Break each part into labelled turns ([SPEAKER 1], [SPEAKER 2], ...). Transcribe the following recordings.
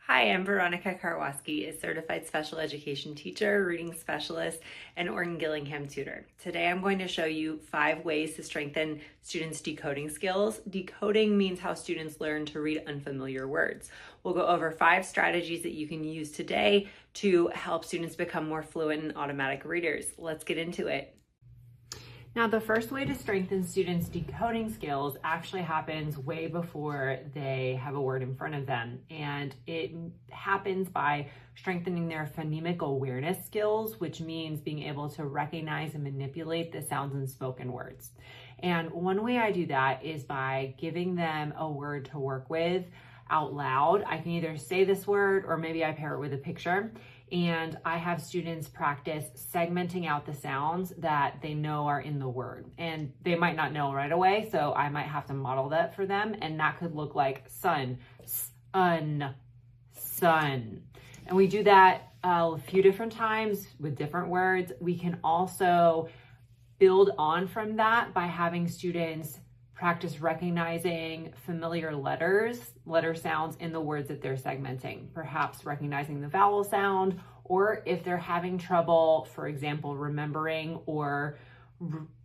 [SPEAKER 1] Hi, I'm Veronica Karwaski, a certified special education teacher, reading specialist, and Orton Gillingham tutor. Today I'm going to show you 5 ways to strengthen students' decoding skills. Decoding means how students learn to read unfamiliar words. We'll go over 5 strategies that you can use today to help students become more fluent and automatic readers. Let's get into it. Now, the first way to strengthen students' decoding skills actually happens way before they have a word in front of them. And it happens by strengthening their phonemic awareness skills, which means being able to recognize and manipulate the sounds in spoken words. And one way I do that is by giving them a word to work with out loud. I can either say this word or maybe I pair it with a picture. And I have students practice segmenting out the sounds that they know are in the word. And they might not know right away, so I might have to model that for them. And that could look like sun, sun. And we do that a few different times with different words. We can also build on from that by having students practice recognizing familiar letter sounds in the words that they're segmenting, perhaps recognizing the vowel sound, or if they're having trouble, for example, remembering or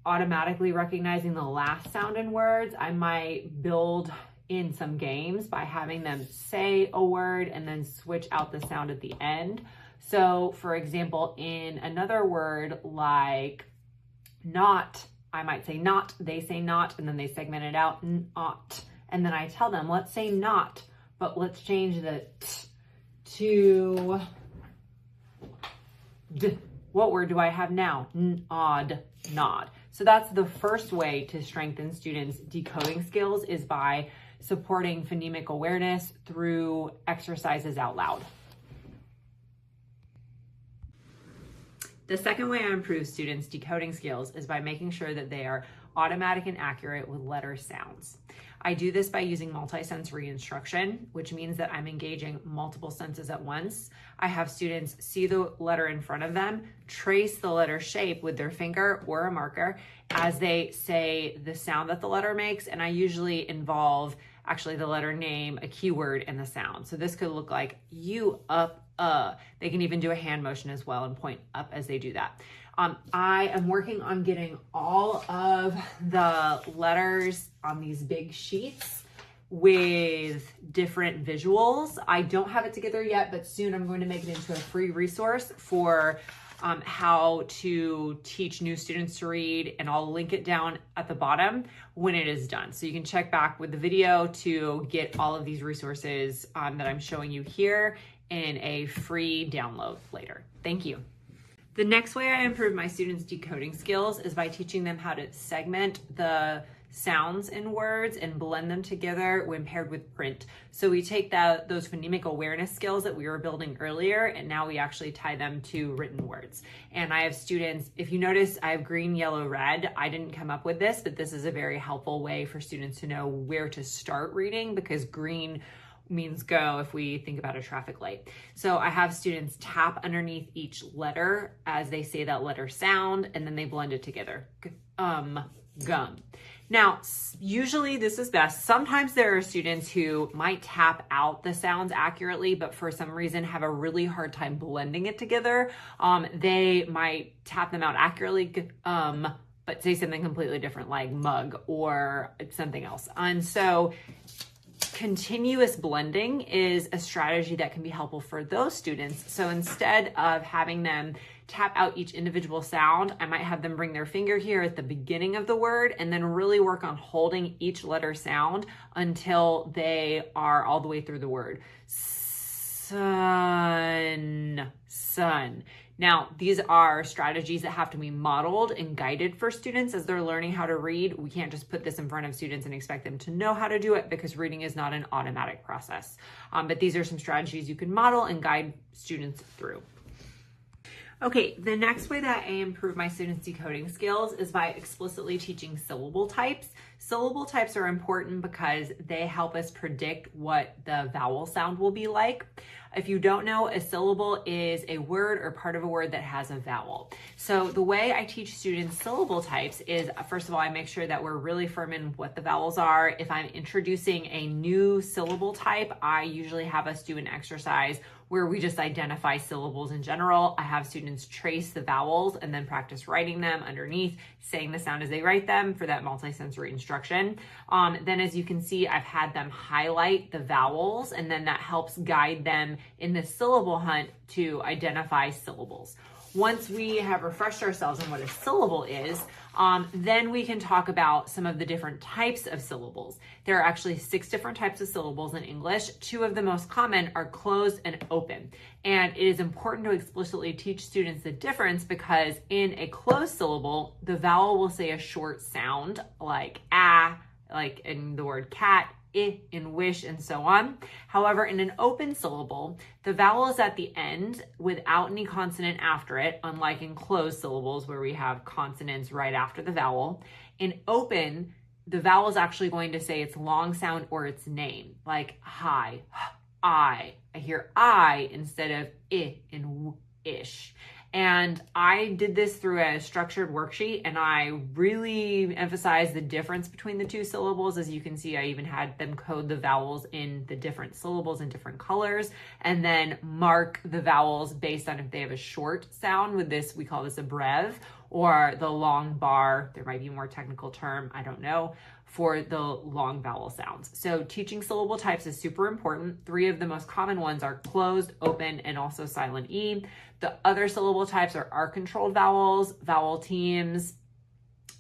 [SPEAKER 1] automatically recognizing the last sound in words, I might build in some games by having them say a word and then switch out the sound at the end. So for example, in another word like not, I might say not, they say not, and then they segment it out, not. And then I tell them, let's say not, but let's change the t to d. What word do I have now? Nod, nod. So that's the first way to strengthen students' decoding skills, is by supporting phonemic awareness through exercises out loud. The second way I improve students' decoding skills is by making sure that they are automatic and accurate with letter sounds. I do this by using multisensory instruction, which means that I'm engaging multiple senses at once. I have students see the letter in front of them, trace the letter shape with their finger or a marker as they say the sound that the letter makes, and I usually involve actually the letter name, a keyword, and the sound. So this could look like you, up, They can even do a hand motion as well and point up as they do that. I am working on getting all of the letters on these big sheets with different visuals. I don't have it together yet, but soon I'm going to make it into a free resource for how to teach new students to read, and I'll link it down at the bottom when it is done. So you can check back with the video to get all of these resources that I'm showing you here in a free download later. Thank you. The next way I improve my students' decoding skills is by teaching them how to segment the sounds in words and blend them together when paired with print. So we take those phonemic awareness skills that we were building earlier, and now we actually tie them to written words. And I have students, if you notice, I have green, yellow, red. I didn't come up with this, but this is a very helpful way for students to know where to start reading, because green means go if we think about a traffic light. So I have students tap underneath each letter as they say that letter sound, and then they blend it together. Gum. Now, usually this is best. Sometimes there are students who might tap out the sounds accurately, but for some reason have a really hard time blending it together. They might tap them out accurately, but say something completely different like mug or something else. And so continuous blending is a strategy that can be helpful for those students. So instead of having them tap out each individual sound, I might have them bring their finger here at the beginning of the word and then really work on holding each letter sound until they are all the way through the word. Sun, sun. Now, these are strategies that have to be modeled and guided for students as they're learning how to read. We can't just put this in front of students and expect them to know how to do it, because reading is not an automatic process. But these are some strategies you can model and guide students through. Okay, the next way that I improve my students' decoding skills is by explicitly teaching syllable types. Syllable types are important because they help us predict what the vowel sound will be like. If you don't know, a syllable is a word or part of a word that has a vowel. So the way I teach students syllable types is, first of all, I make sure that we're really firm in what the vowels are. If I'm introducing a new syllable type, I usually have us do an exercise where we just identify syllables in general. I have students trace the vowels and then practice writing them underneath, saying the sound as they write them for that multisensory instruction. Then as you can see, I've had them highlight the vowels, and then that helps guide them in the syllable hunt to identify syllables. Once we have refreshed ourselves on what a syllable is, then we can talk about some of the different types of syllables. There are actually 6 different types of syllables in English. 2 of the most common are closed and open. And it is important to explicitly teach students the difference because in a closed syllable, the vowel will say a short sound like ah, like in the word cat, in wish, and so on. However, in an open syllable, the vowel is at the end without any consonant after it, unlike in closed syllables where we have consonants right after the vowel. In open, the vowel is actually going to say its long sound or its name, like hi, I. I hear I instead of in ish. And I did this through a structured worksheet, and I really emphasized the difference between the 2 syllables. As you can see, I even had them code the vowels in the different syllables in different colors, and then mark the vowels based on if they have a short sound with this, we call this a brev, or the long bar, there might be a more technical term, I don't know, for the long vowel sounds. So teaching syllable types is super important. 3 of the most common ones are closed, open, and also silent E. The other syllable types are R-controlled vowels, vowel teams,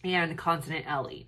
[SPEAKER 1] and consonant LE.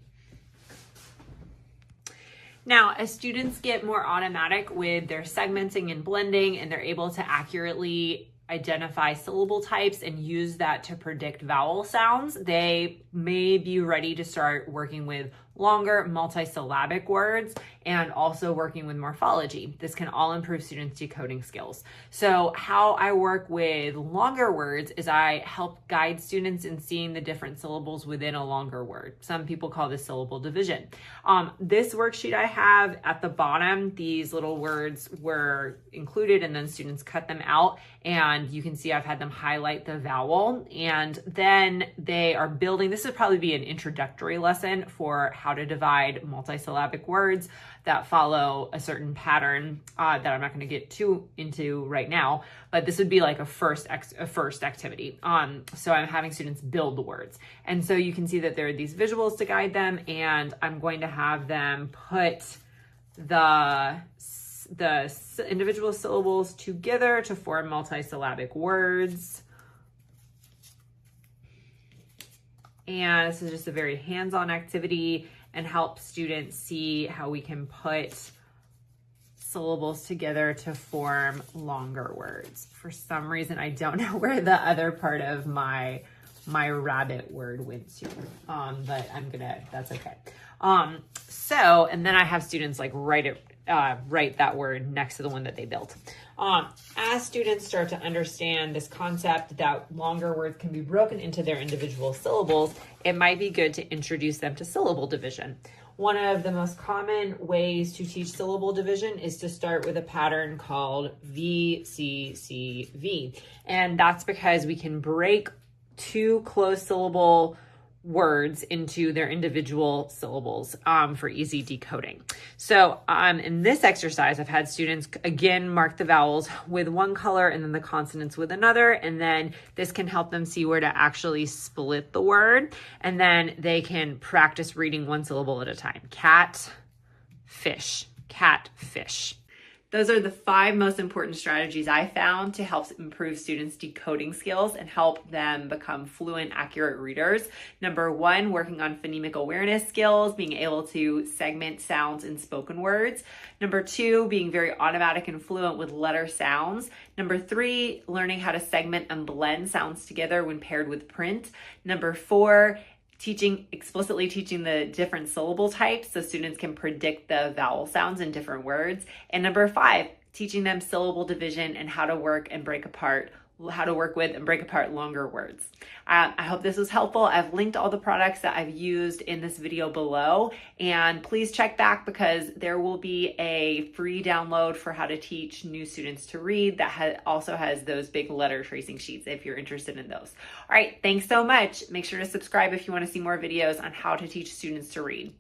[SPEAKER 1] Now, as students get more automatic with their segmenting and blending, and they're able to accurately identify syllable types and use that to predict vowel sounds, they may be ready to start working with longer multisyllabic words and also working with morphology. This can all improve students' decoding skills. So how I work with longer words is I help guide students in seeing the different syllables within a longer word. Some people call this syllable division. This worksheet I have at the bottom, these little words were included and then students cut them out, and you can see I've had them highlight the vowel, and then they are building. This would probably be an introductory lesson for how to divide multisyllabic words that follow a certain pattern that I'm not going to get too into right now, but this would be like a first activity. So I'm having students build the words. And so you can see that there are these visuals to guide them, and I'm going to have them put the individual syllables together to form multisyllabic words. And this is just a very hands-on activity and help students see how we can put syllables together to form longer words. For some reason, I don't know where the other part of my rabbit word went to, but that's okay. And then I have students like write that word next to the one that they built. As students start to understand this concept that longer words can be broken into their individual syllables, it might be good to introduce them to syllable division. One of the most common ways to teach syllable division is to start with a pattern called VCCV. And that's because we can break 2 closed syllable words into their individual syllables for easy decoding. So in this exercise, I've had students again mark the vowels with one color and then the consonants with another, and then this can help them see where to actually split the word, and then they can practice reading one syllable at a time. Cat, fish, cat, fish. Those are the 5 most important strategies I found to help improve students' decoding skills and help them become fluent, accurate readers. Number 1, working on phonemic awareness skills, being able to segment sounds in spoken words. Number 2, being very automatic and fluent with letter sounds. Number 3, learning how to segment and blend sounds together when paired with print. Number 4, explicitly teaching the different syllable types so students can predict the vowel sounds in different words. And number 5, teaching them syllable division and how to work and break apart how to work with and break apart longer words. I hope this was helpful. I've linked all the products that I've used in this video below, and please check back because there will be a free download for how to teach new students to read that also has those big letter tracing sheets if you're interested in those. All right, thanks so much. Make sure to subscribe if you want to see more videos on how to teach students to read.